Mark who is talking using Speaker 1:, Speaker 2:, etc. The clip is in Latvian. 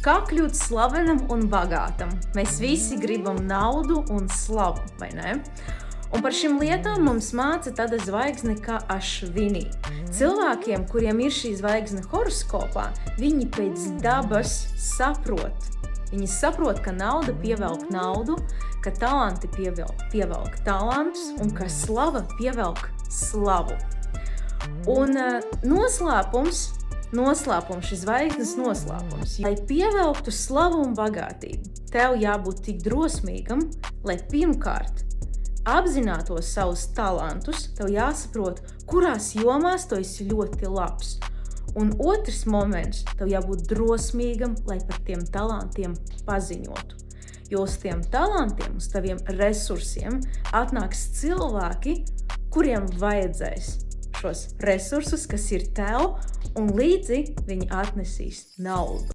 Speaker 1: Kā kļūt slavenam un bagātam? Mēs visi gribam naudu un slavu, vai ne? Un par šīm lietām mums māca tāda zvaigzne kā Ašvini. Cilvēkiem, kuriem ir šī zvaigzne horoskopā, viņi pēc dabas saprot. Viņi saprot, ka nauda pievelk naudu, ka talanti pievelk talantus un ka slava pievelk slavu. Un noslēpums, šis zvaigznes noslēpums. Lai pievelktu slavu un bagātību, tev jābūt tik drosmīgam, lai pirmkārt apzinātos savus talantus, tev jāsaprot, kurās jomās tu esi ļoti labs. Un otrs moments, tev jābūt drosmīgam, lai par tiem talantiem paziņotu. Jo uz tiem talantiem, uz taviem resursiem atnāks cilvēki, kuriem vajadzēs šos resursus, kas ir tev, un līdzi viņi atnesīs naudu.